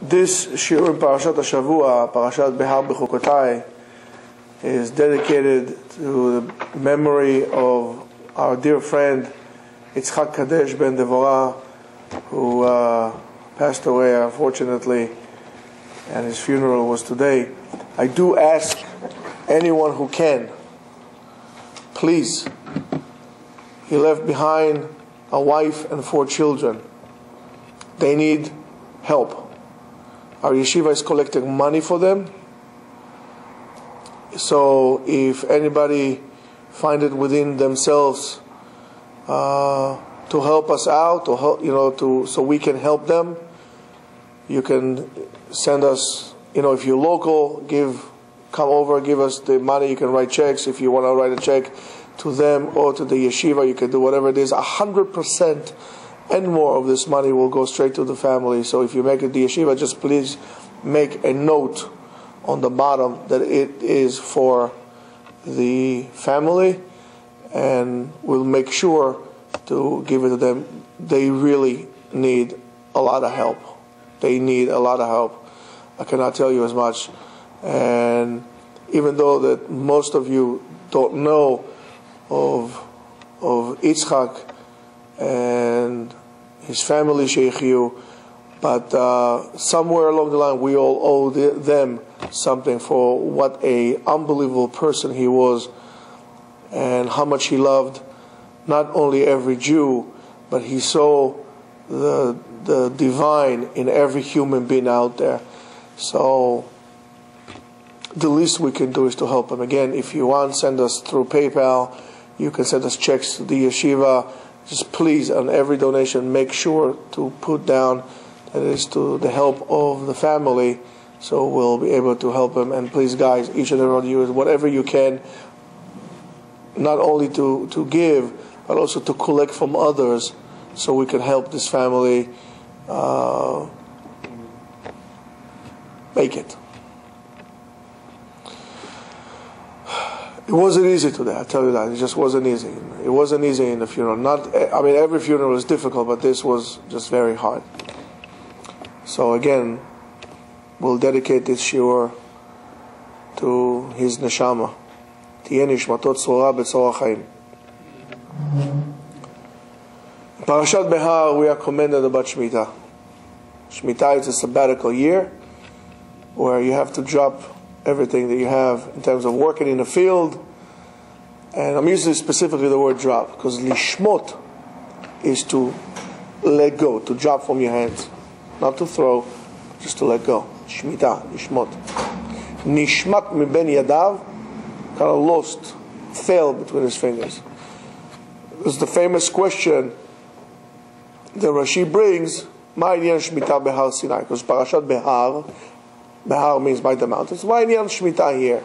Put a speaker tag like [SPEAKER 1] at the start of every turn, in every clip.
[SPEAKER 1] This shiur in Parashat Hashavua, Parashat Behar-Bechukotai, is dedicated to the memory of our dear friend Yitzchak Kadesh ben Devorah, who passed away unfortunately, and his funeral was today. I do ask anyone who can, please, he left behind a wife and 4 children. They need help. Our yeshiva is collecting money for them. So if anybody find it within themselves to help us out, to help, so we can help them, you can send us. If you're local, come over, give us the money. You can write checks. If you want to write a check to them or to the yeshiva, you can do whatever it is. 100% and more of this money will go straight to the family. So if you make it the yeshiva, just please make a note on the bottom that it is for the family, and we'll make sure to give it to them. They really need a lot of help. They need a lot of help. I cannot tell you as much. And even though that most of you don't know of Yitzchak and his family, Sheikhiyu, but somewhere along the line we all owe them something for what a unbelievable person he was, and how much he loved not only every Jew, but he saw the divine in every human being out there. So the least we can do is to help him. Again, if you want, send us through PayPal. You can send us checks to the yeshiva. Just please, on every donation, make sure to put down that it is to the help of the family, so we'll be able to help them. And please, guys, each and every one of you, whatever you can, not only to give, but also to collect from others, so we can help this family make it. It wasn't easy today, I tell you that. It just wasn't easy. It wasn't easy in the funeral. Every funeral is difficult, but this was just very hard. So again, we'll dedicate this shiur to his neshama. Tiyeh nishmato tzrora b'tzor ha'chaim. In Parashat Behar, we are commanded about Shemitah. Shemitah is a sabbatical year where you have to drop everything that you have in terms of working in the field. And I'm using specifically the word drop, because lishmot is to let go, to drop from your hands. Not to throw, just to let go. Shemitah, lishmot. Nishmat miben yadav, kind of lost, fell between his fingers. It's the famous question that Rashi brings, Ma inyan Shemitah Behar Sinai, because Parashat Behar means by the mountains. Why inyan Shemitah here?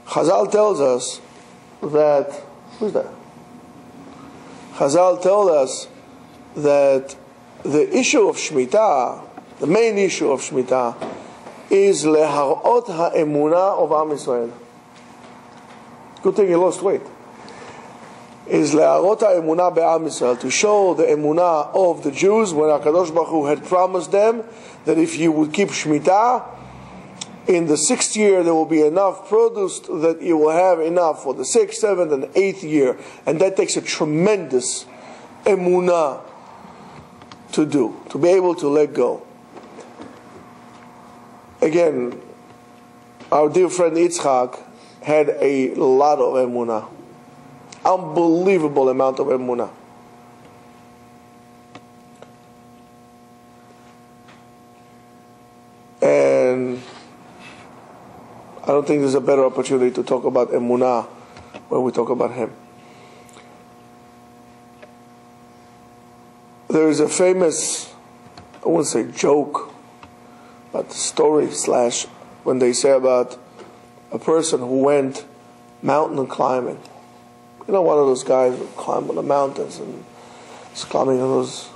[SPEAKER 1] Chazal tells us that, who's that? Chazal tells us that the issue of Shemitah, the main issue of Shemitah, is leharot ha'emunah of Am Yisrael. Good thing you lost weight. Is leharot ha'emunah be'Am Yisrael, to show the emunah of the Jews when HaKadosh Baruch Hu had promised them that if you would keep Shemitah, in the 6th year there will be enough produce that you will have enough for the 6th, 7th, and 8th year. And that takes a tremendous emunah to do, to be able to let go. Again, our dear friend Yitzchak had a lot of emunah. Unbelievable amount of emunah. And I don't think there's a better opportunity to talk about emunah when we talk about him. There is a famous, I wouldn't say joke, but story / when they say about a person who went mountain climbing. One of those guys who climb on the mountains and is climbing on those,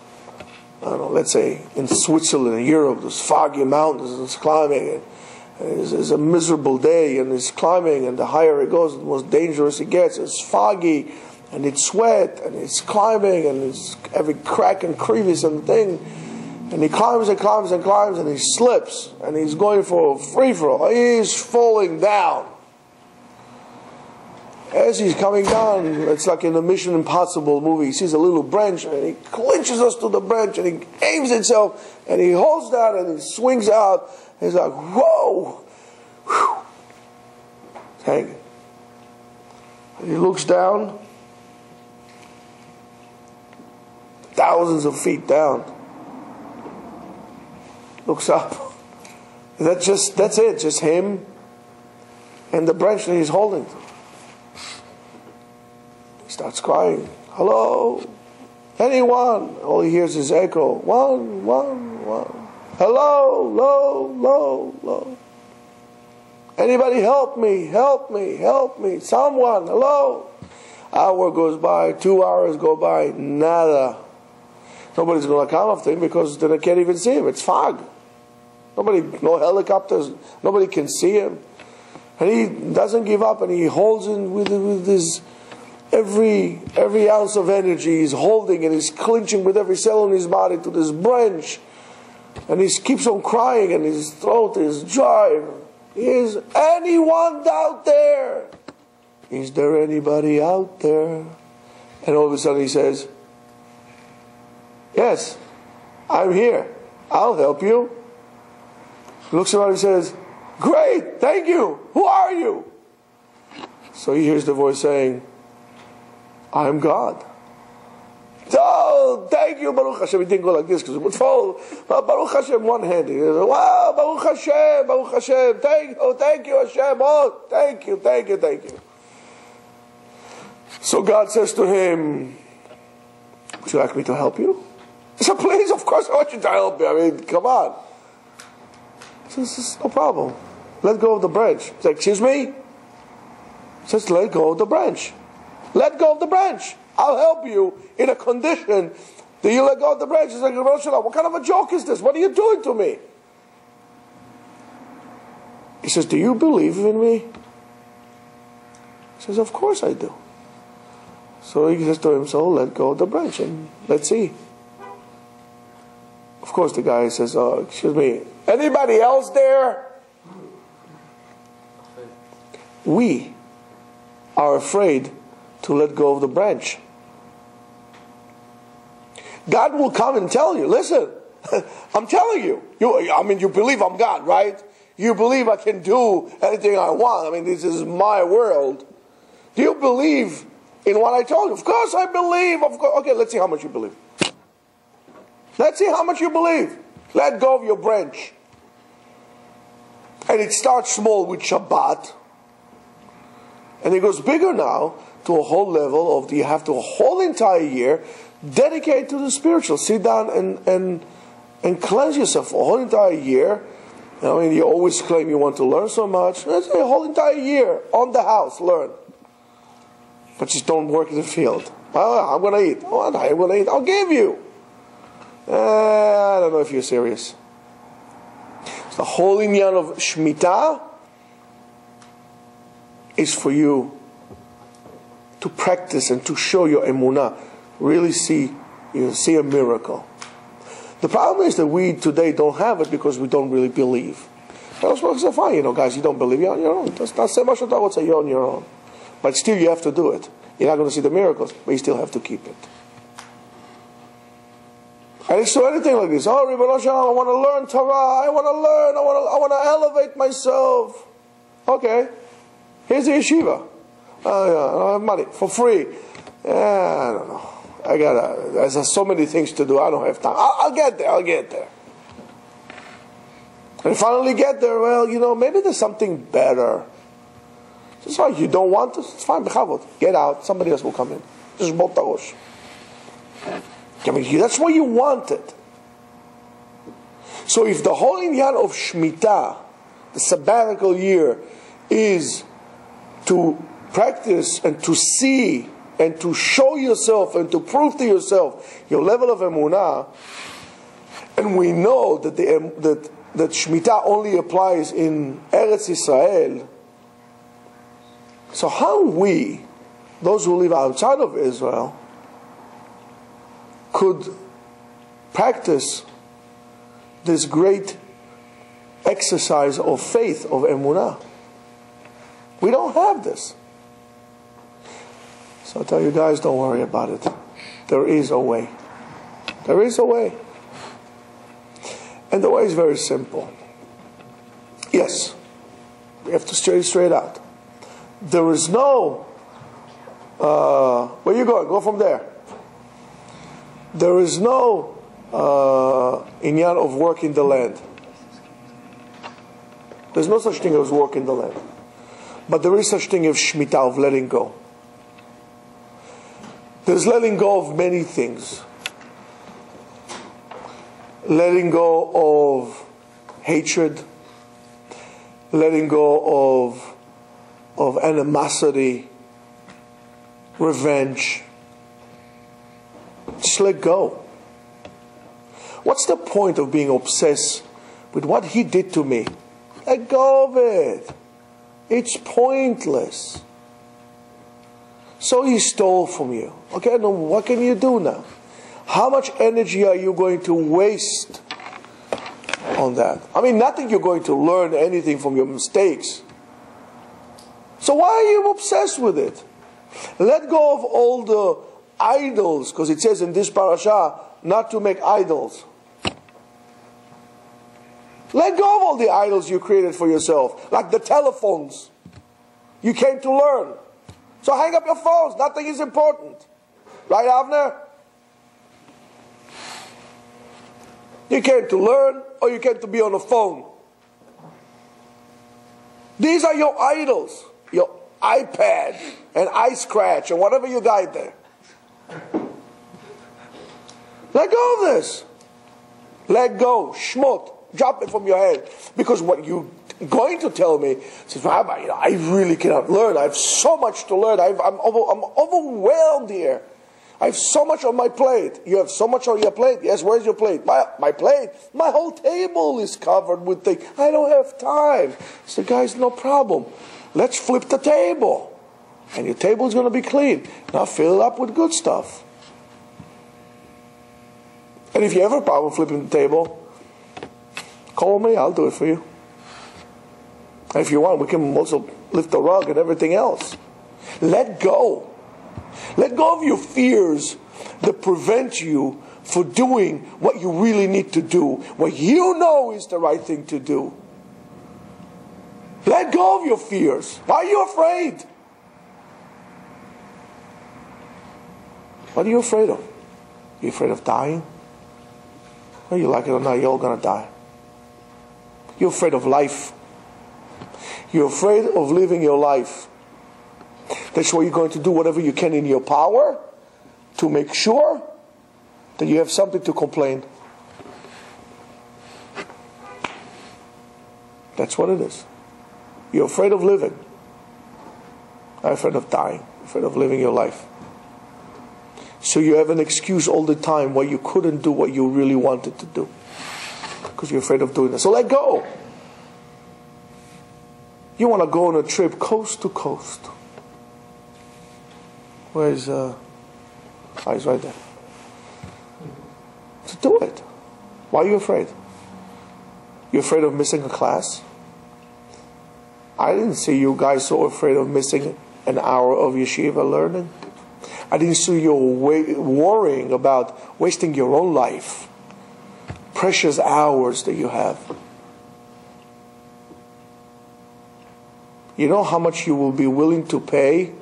[SPEAKER 1] let's say in Switzerland, in Europe, those foggy mountains, and he's climbing. It's a miserable day, and he's climbing, and the higher it goes, the more dangerous it gets. It's foggy, and it's sweat, and it's climbing, and it's every crack and crevice and thing. And he climbs and climbs and climbs, and he slips, and he's going for a free-for-all. He's falling down. As he's coming down, it's like in the Mission Impossible movie, he sees a little branch, and he clinches us to the branch, and he aims himself, and he holds that, and he swings out. He's like, whoa! Whew. Hanging. And he looks down, thousands of feet down. Looks up. That's it, just him and the branch that he's holding. He starts crying. Hello? Anyone? All he hears is echo. One. Hello, low. Anybody help me, help me. Someone, hello. Hour goes by, 2 hours go by, nada. Nobody's going to come after him because they can't even see him. It's fog. No helicopters. Nobody can see him. And he doesn't give up, and he holds in with his every ounce of energy. He's holding, and he's clinching with every cell in his body to this branch. And he keeps on crying, and his throat is dry. Is anyone out there? Is there anybody out there? And all of a sudden he says, yes, I'm here. I'll help you. He looks around and says, great, thank you. Who are you? So he hears the voice saying, I'm God. Oh, thank you, Baruch Hashem. He didn't go like this because it would fall. But Baruch Hashem, one hand. He goes, wow, Baruch Hashem. Thank you, Hashem. Oh, thank you. So God says to him, would you like me to help you? He said, please, of course I want you to help me. I mean, come on. He says, no problem. Let go of the branch. He said, excuse me? He says, let go of the branch. Let go of the branch. I'll help you in a condition that you let go of the branch. He's like, what kind of a joke is this? What are you doing to me? He says, do you believe in me? He says, of course I do. So he says to him, so let go of the branch and let's see. Of course the guy says, oh, excuse me, anybody else there? We are afraid to let go of the branch. God will come and tell you, listen, I'm telling you, you believe I'm God, right? You believe I can do anything I want. I mean, this is my world. Do you believe in what I told you? Of course I believe. Of course. Okay, let's see how much you believe. Let's see how much you believe. Let go of your branch. And it starts small with Shabbat. And it goes bigger now to a whole level of you have to a whole entire year dedicate to the spiritual. Sit down and cleanse yourself for a whole entire year. I mean, you always claim you want to learn so much. Let's say a whole entire year on the house, learn. But just don't work in the field. I'm going to eat. Oh, I'm going to eat. I'll give you. I don't know if you're serious. So the whole inyan of Shemitah is for you to practice and to show your emunah. Really see a miracle. The problem is that we today don't have it because we don't really believe. That's fine, guys, you don't believe, you're on your own. That's not so much what I would say, you're on your own. But still you have to do it. You're not going to see the miracles, but you still have to keep it. And it's to anything like this. Oh, Rebbe Hashem, I want to learn Torah, I want to elevate myself. Okay, here's the yeshiva. I don't have money, for free. I don't know. There's so many things to do, I don't have time. I'll get there. And finally get there, well, maybe there's something better. It's fine, you don't want this, it's fine, get out, somebody else will come in. Just bolt tarosh. I mean, that's what you wanted. So if the whole inyan of Shemitah, the sabbatical year, is to practice and to see and to show yourself and to prove to yourself your level of emunah, and we know that that Shemitah only applies in Eretz Israel, so how we, those who live outside of Israel, could practice this great exercise of faith, of emunah. We don't have this. So I tell you guys, don't worry about it. There is a way. There is a way. And the way is very simple. Yes, we have to say it straight out. There is no, where you going? Go from there. There is no inyan of work in the land. There's no such thing as work in the land. But there is such thing as shmita, of letting go. There's letting go of many things. Letting go of hatred, letting go of animosity, revenge. Just let go. What's the point of being obsessed with what he did to me? Let go of it. It's pointless. So he stole from you. Okay, now what can you do now? How much energy are you going to waste on that? I mean, nothing you're going to learn anything from your mistakes. So why are you obsessed with it? Let go of all the idols, because it says in this parasha not to make idols. Let go of all the idols you created for yourself, like the telephones. You came to learn. So hang up your phones. Nothing is important. Right, Avner? You came to learn, or you came to be on the phone. These are your idols. Your iPad and iScratch and whatever you got there. Let go of this. Let go. Shmot. Drop it from your head. Because what you're going to tell me says, Rabbi, I really cannot learn. I have so much to learn. I'm overwhelmed here. I have so much on my plate. You have so much on your plate? Yes, where's your plate? My plate? My whole table is covered with things. I don't have time. So guys, no problem. Let's flip the table. And your table is going to be clean. Now fill it up with good stuff. And if you have a problem flipping the table, call me, I'll do it for you. And if you want, we can also lift the rug and everything else. Let go. Let go of your fears that prevent you from doing what you really need to do, what you know is the right thing to do. Let go of your fears. Why are you afraid? What are you afraid of? Are you afraid of dying? Well, you like it or not, you're all going to die. You're afraid of life. You're afraid of living your life. That's why you're going to do whatever you can in your power to make sure that you have something to complain. That's what it is. You're afraid of living. I'm afraid of dying. Afraid of living your life. So you have an excuse all the time why you couldn't do what you really wanted to do. Because you're afraid of doing that. So let go. You want to go on a trip coast to coast. Where's he's right there. So do it. Why are you afraid? You're afraid of missing a class? I didn't see you guys so afraid of missing an hour of yeshiva learning. I didn't see you worrying about wasting your own life. Precious hours that you have. You know how much you will be willing to pay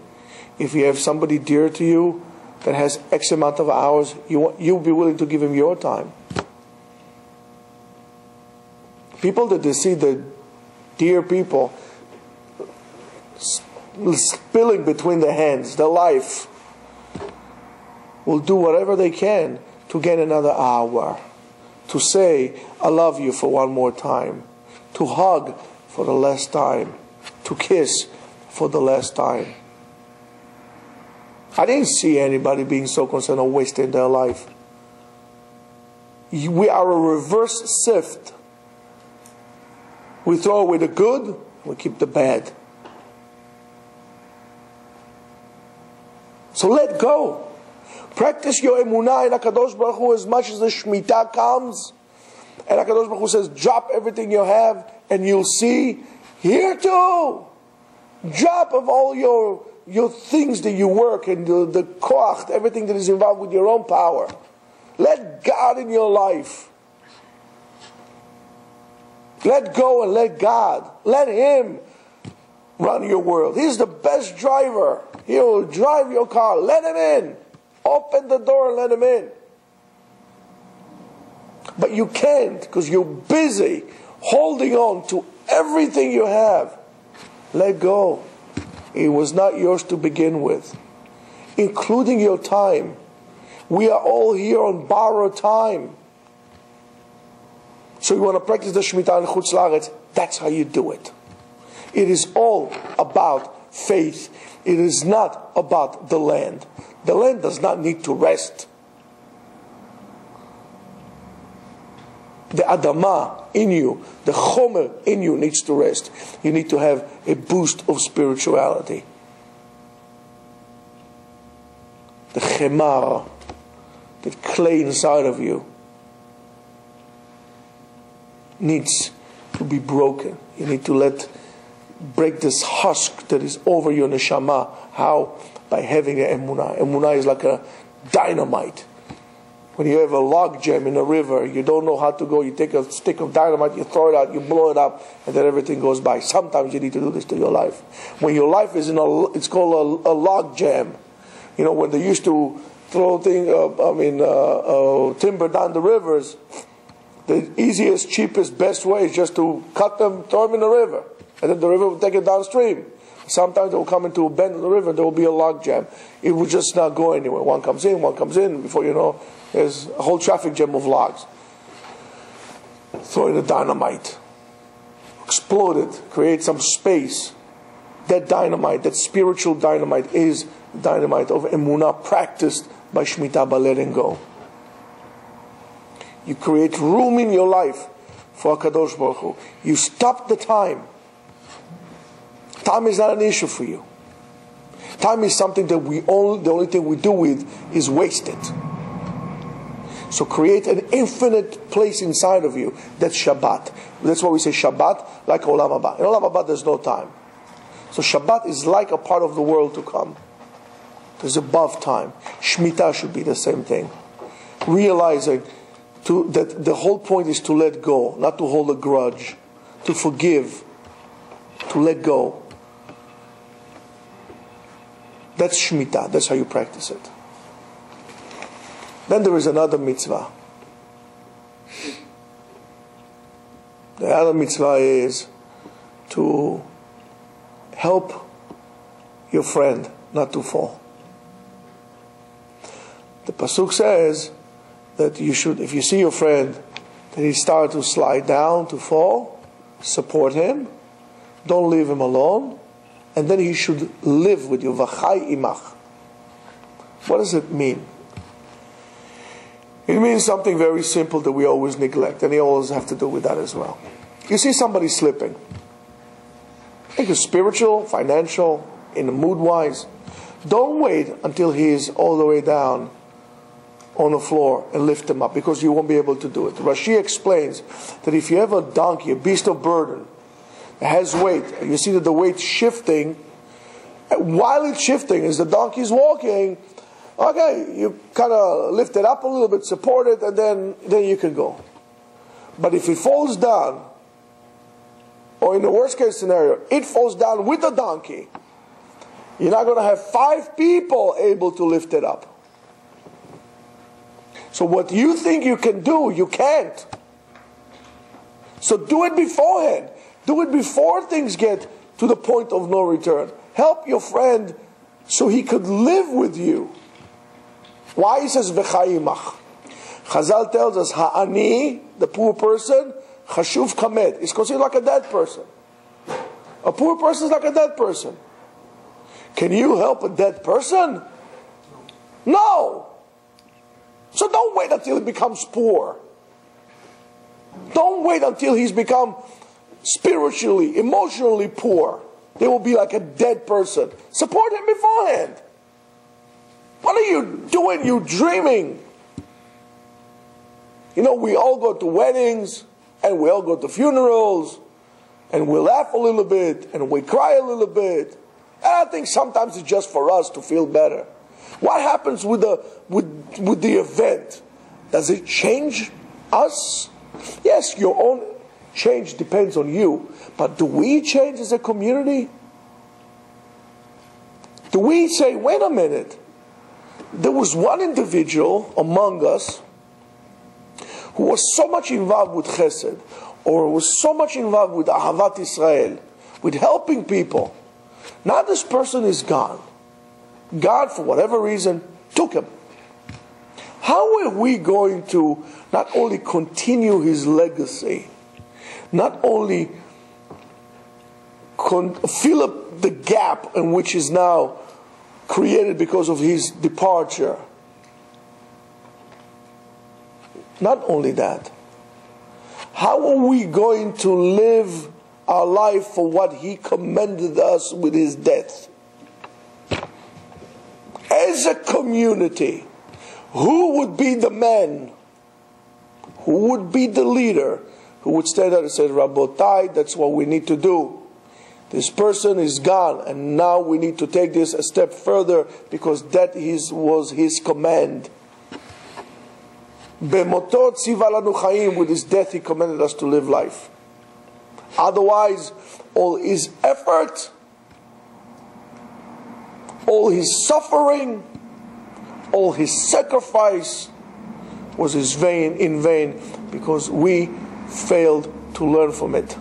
[SPEAKER 1] if you have somebody dear to you that has X amount of hours? You'll be willing to give him your time. People that they see the dear people spilling between their hands, their life, will do whatever they can to gain another hour. To say, I love you for one more time. To hug for the last time. To kiss for the last time. I didn't see anybody being so concerned on wasting their life. We are a reverse sift. We throw away the good, we keep the bad. So let go. Practice your emunah in HaKadosh Baruch Hu as much as the Shemitah comes. And HaKadosh Baruch Hu says, drop everything you have and you'll see. Here too. Drop of all your things that you work and the koach, everything that is involved with your own power. Let God in your life. Let go and let God. Let Him run your world. He's the best driver. He will drive your car. Let Him in. Open the door and let Him in. But you can't because you're busy holding on to everything you have. Let go. It was not yours to begin with, including your time. We are all here on borrowed time. So you want to practice the Shemitah in Chutz La'aretz, that's how you do it. It is all about faith. It is not about the land. The land does not need to rest. The Adamah in you, the Chomer in you needs to rest. You need to have a boost of spirituality. The Chemar, the clay inside of you, needs to be broken. You need to break this husk that is over your neshama. How? By having the emunah. Emunah is like a dynamite. When you have a log jam in a river, you don't know how to go, you take a stick of dynamite, you throw it out, you blow it up, and then everything goes by. Sometimes you need to do this to your life. When your life is it's called a log jam. You know, when they used to throw timber down the rivers, the easiest, cheapest, best way is just to cut them, throw them in the river, and then the river will take it downstream. Sometimes they will come into a bend in the river, there will be a log jam. It will just not go anywhere. One comes in, before you know, there's a whole traffic jam of logs. Throw in the dynamite. Explode it. Create some space. That dynamite, that spiritual dynamite, is dynamite of emunah practiced by Shemitah, by letting go. You create room in your life for HaKadosh Baruch Hu. You stop the time. Time is not an issue for you. Time is something that the only thing we do with is waste it. So create an infinite place inside of you. That's Shabbat. That's why we say Shabbat, like Olam Haba. In Olam Haba there's no time. So Shabbat is like a part of the world to come. There's above time. Shemitah should be the same thing. Realizing that the whole point is to let go, not to hold a grudge, to forgive, to let go. That's Shemitah. That's how you practice it. Then there is another mitzvah. The other mitzvah is to help your friend not to fall. The pasuk says that you should, if you see your friend that he started to slide down, to fall, support him. Don't leave him alone. And then he should live with you. V'chai imach. What does it mean? It means something very simple that we always neglect, and you always have to do with that as well. You see somebody slipping. I think it's spiritual, financial, in the mood-wise. Don't wait until he is all the way down on the floor and lift him up, because you won't be able to do it. Rashi explains that if you have a donkey, a beast of burden, it has weight, and you see that the weight's shifting, while it's shifting, as the donkey's walking, okay, you kind of lift it up a little bit, support it, and then you can go. But if it falls down, or in the worst case scenario, it falls down with the donkey, you're not going to have 5 people able to lift it up. So what you think you can do, you can't. So do it beforehand. Do it before things get to the point of no return. Help your friend so he could live with you. Why he says v'chayimach? Chazal tells us ha'ani, the poor person, chashuv kamed, is considered like a dead person. A poor person is like a dead person. Can you help a dead person? No. So don't wait until he becomes poor. Don't wait until he's become spiritually, emotionally poor. They will be like a dead person. Support him beforehand. What are you doing? You dreaming. You know, we all go to weddings, and we all go to funerals, and we laugh a little bit, and we cry a little bit. And I think sometimes it's just for us to feel better. What happens with the event? Does it change us? Yes, your own change depends on you. But do we change as a community? Do we say, wait a minute, there was one individual among us who was so much involved with chesed, or was so much involved with Ahavat Israel, with helping people. Now this person is gone. God, for whatever reason, took him. How are we going to not only continue his legacy, not only fill up the gap in which is now created because of his departure? Not only that, how are we going to live our life for what he commended us with his death? As a community, who would be the man, who would be the leader, who would stand there and say, Rabotai, that's what we need to do. This person is gone, and now we need to take this a step further because that was his command. Bemotot tziva lanu chaim, with his death he commanded us to live life. Otherwise, all his effort, all his suffering, all his sacrifice was in vain because we failed to learn from it.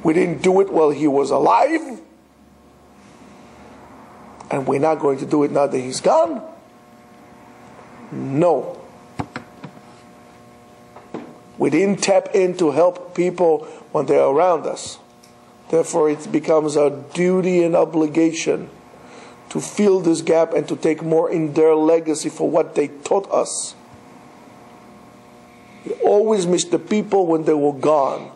[SPEAKER 1] We didn't do it while he was alive, and we're not going to do it now that he's gone. No. We didn't tap in to help people when they're around us. Therefore, it becomes our duty and obligation to fill this gap and to take more in their legacy for what they taught us. You always miss the people when they were gone,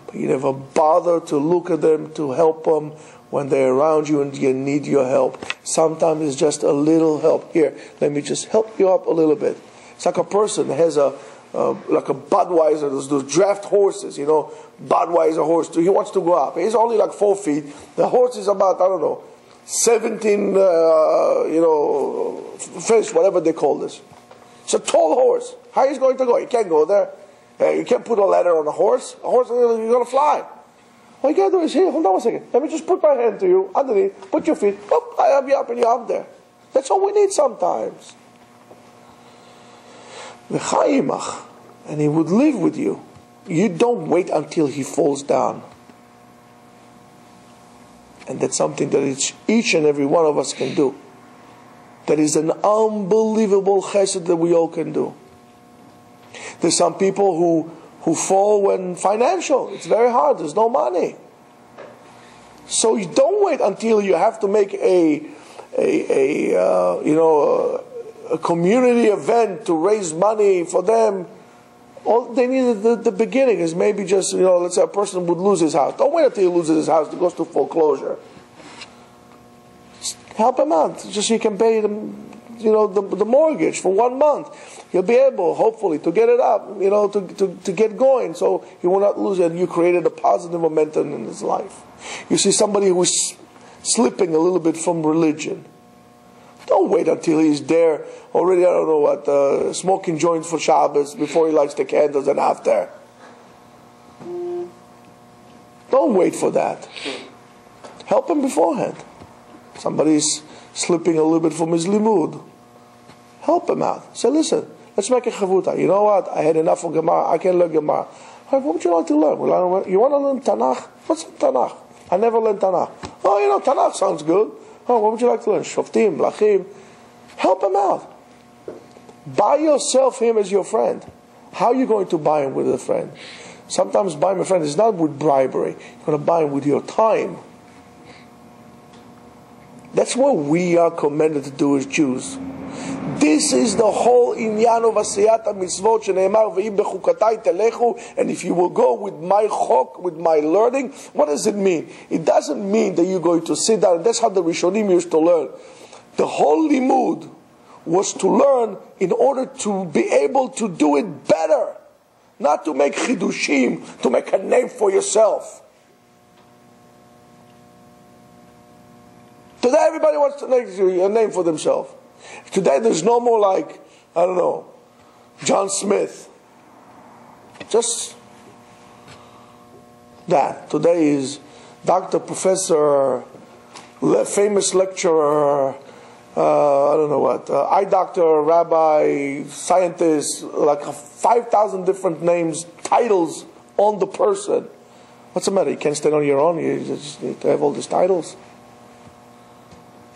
[SPEAKER 1] but you never bother to look at them, to help them when they're around you and you need your help. Sometimes it's just a little help. Here, let me just help you up a little bit. It's like a person that has like a Budweiser, those draft horses, you know, Budweiser horse. He wants to go up. He's only like 4 feet. The horse is about, I don't know, 17, fish, whatever they call this. It's a tall horse. How is he going to go? He can't go there. You can't put a ladder on a horse. A horse, you're going to fly. All you got to do is, here, hold on a second. Let me just put my hand to you, underneath, put your feet, whoop, I have you up and you're up there. That's all we need sometimes. And he would live with you. You don't wait until he falls down. And that's something that each and every one of us can do. That is an unbelievable chesed that we all can do. There's some people who fall when financial. It's very hard. There's no money. So you don't wait until you have to make a community event to raise money for them. All they need at the beginning is maybe just, let's say a person would lose his house. Don't wait until he loses his house, he goes to foreclosure. Just help him out, just so you can pay them, the mortgage for 1 month. He'll be able, hopefully, to get it up, to get going, so he will not lose it. You created a positive momentum in his life. You see somebody who is slipping a little bit from religion. Don't wait until he's there already, I don't know what, smoking joints for Shabbos before he lights the candles and after. Don't wait for that. Help him beforehand. Somebody's slipping a little bit from his limud. Help him out. Say, listen, let's make a chavuta. You know what? I had enough of Gemara. I can't learn Gemara. What would you like to learn? You want to learn Tanakh? What's Tanakh? I never learned Tanakh. Oh, Tanakh sounds good. Oh, what would you like to learn? Shoftim, Lachim. Help him out. Buy yourself him as your friend. How are you going to buy him with a friend? Sometimes buying a friend is not with bribery. You're going to buy him with your time. That's what we are commanded to do as Jews. This is the whole inyan of asiyat mitzvot sheneemar Behar-Bechukotai telechu. And if you will go with my chok, with my learning, what does it mean? It doesn't mean that you're going to sit down. That's how the Rishonim used to learn. The whole limud was to learn in order to be able to do it better. Not to make chidushim, to make a name for yourself. Today everybody wants to make a name for themselves. Today there's no more like, I don't know, John Smith. Just that. Today is Dr. Professor, famous lecturer, I don't know what, eye doctor, rabbi, scientist, like 5,000 different names, titles on the person. What's the matter? You can't stand on your own? You just need to have all these titles?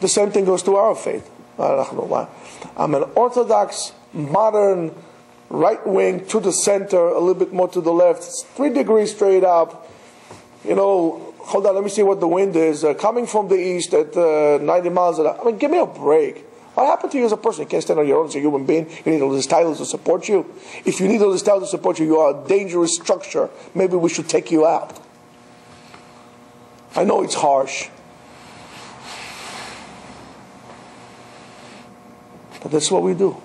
[SPEAKER 1] The same thing goes to our faith. I'm an orthodox, modern, right wing, to the center, a little bit more to the left, 3 degrees straight up. You know, hold on, let me see what the wind is. Coming from the east at 90 miles an hour. I mean, give me a break. What happened to you as a person? You can't stand on your own as a human being. You need all these titles to support you. If you need all these titles to support you, you are a dangerous structure. Maybe we should take you out. I know it's harsh. But that's what we do.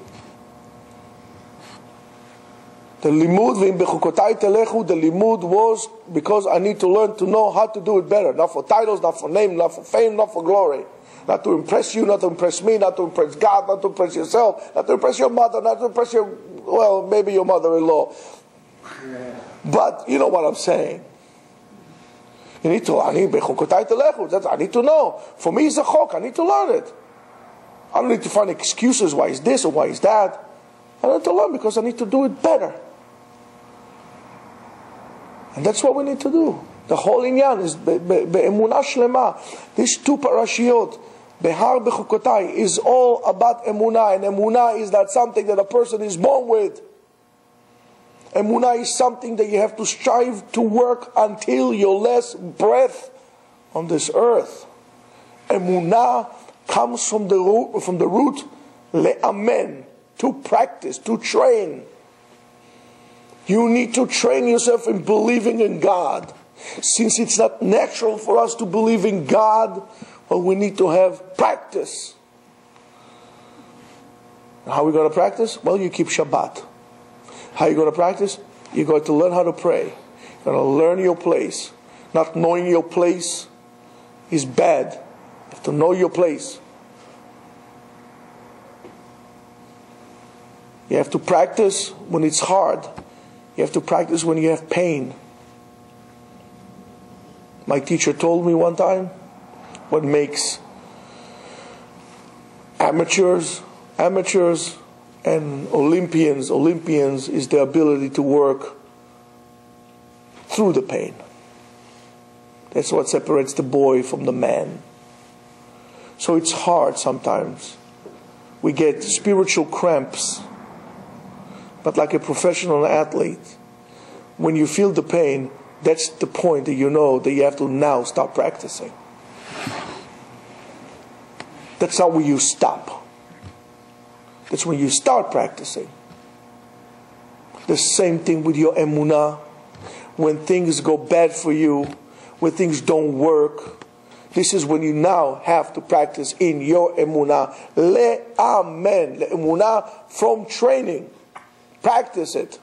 [SPEAKER 1] The limud Behar-Bechukotai telechu, the limud was because I need to learn to know how to do it better. Not for titles, not for name, not for fame, not for glory. Not to impress you, not to impress me, not to impress God, not to impress yourself, not to impress your mother, not to impress your, well, maybe your mother-in-law. But you know what I'm saying. You need to, I need to know. For me, it's a chok. I need to learn it. I don't need to find excuses why it's this or why it's that. I need to learn because I need to do it better. And that's what we need to do. The whole inyan is be'emunah shlema. These 2 parashiot, Behar-Bechukotai, is all about emunah. And emunah is not something that a person is born with. Emunah is something that you have to strive to work until your last breath on this earth. Emunah comes from the root le'amen, to practice, to train. You need to train yourself in believing in God. Since it's not natural for us to believe in God, well, we need to have practice. How are we going to practice? Well, you keep Shabbat. How are you going to practice? You're going to learn how to pray. You're going to learn your place. Not knowing your place is bad. You have to know your place. You have to practice when it's hard. You have to practice when you have pain. My teacher told me one time, what makes amateurs and Olympians is the ability to work through the pain. That's what separates the boy from the man. So it's hard sometimes. We get spiritual cramps. But like a professional athlete, when you feel the pain, that's the point that you know that you have to now start practicing. That's not when you stop. That's when you start practicing. The same thing with your emunah. When things go bad for you, when things don't work, this is when you now have to practice in your emunah. Le'amen. Le'emunah from training. Practice it.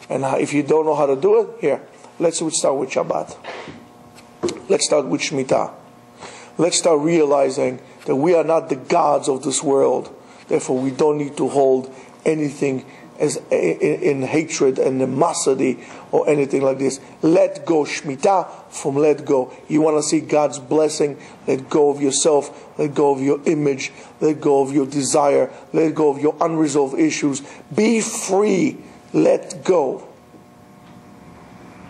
[SPEAKER 1] And if you don't know how to do it, here, let's start with Shabbat. Let's start with Shemitah. Let's start realizing that we are not the gods of this world. Therefore, we don't need to hold anything as in hatred and animosity or anything like this. Let go. Shemitah from let go. You want to see God's blessing? Let go of yourself. Let go of your image. Let go of your desire. Let go of your unresolved issues. Be free. Let go.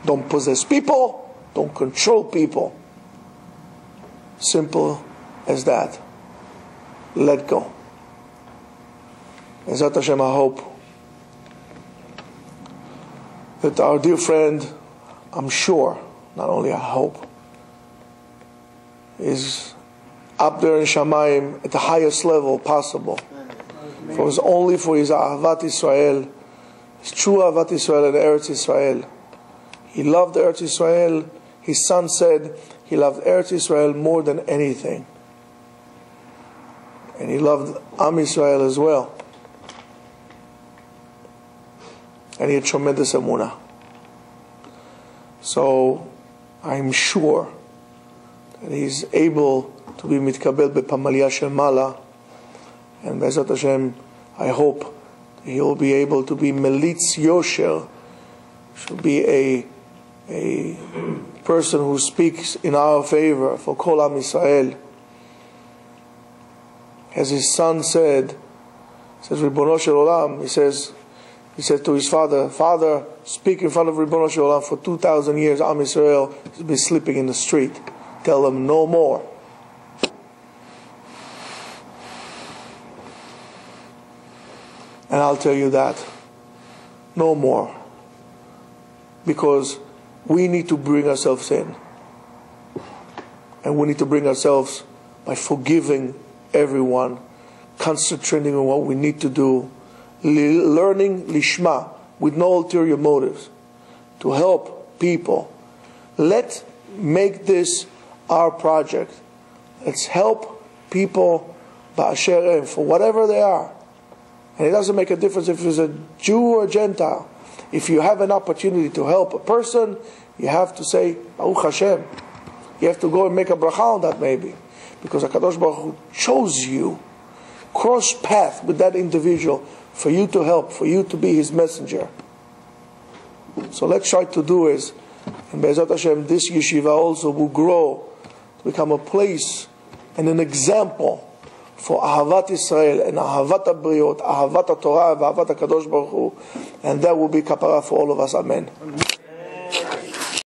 [SPEAKER 1] Don't possess people. Don't control people. Simple as that. Let go. Ezrat Hashem, I hope that our dear friend, I'm sure, not only I hope, is up there in Shamayim at the highest level possible. For it's only for his Ahavat Israel, his true Ahavat Israel and Eretz Israel. He loved Eretz Israel. His son said he loved Eretz Israel more than anything. And and he loved Am Yisrael as well. And he had tremendous emunah. So I'm sure that he's able to be mitkabel bepamalia shel mala, and Be'ezrat Hashem, I hope he will be able to be melitz yosher, should be a person who speaks in our favor for Kol Am Yisrael. As his son said Ribono Shel Olam, he said to his father, "Father, speak in front of Ribono Shel Olam. For 2,000 years, Am Yisrael has been sleeping in the street. Tell them no more." And I'll tell you that, no more. Because we need to bring ourselves in. And we need to bring ourselves by forgiving everyone, concentrating on what we need to do, learning lishma, with no ulterior motives, to help people. Let's make this our project. Let's help people ba'asher em, for whatever they are. And it doesn't make a difference if it's a Jew or a Gentile. If you have an opportunity to help a person, you have to say, Baruch Hashem. You have to go and make a bracha on that maybe. Because HaKadosh Baruch Hu chose you, cross path with that individual, for you to help, for you to be his messenger. So let's try to do is, and Be'ezrat Hashem, this yeshiva also will grow to become a place and an example for Ahavat Israel and Ahavat HaBriot, Ahavat HaTorah and Ahavat HaKadosh Baruch Hu, and that will be kapara for all of us. Amen.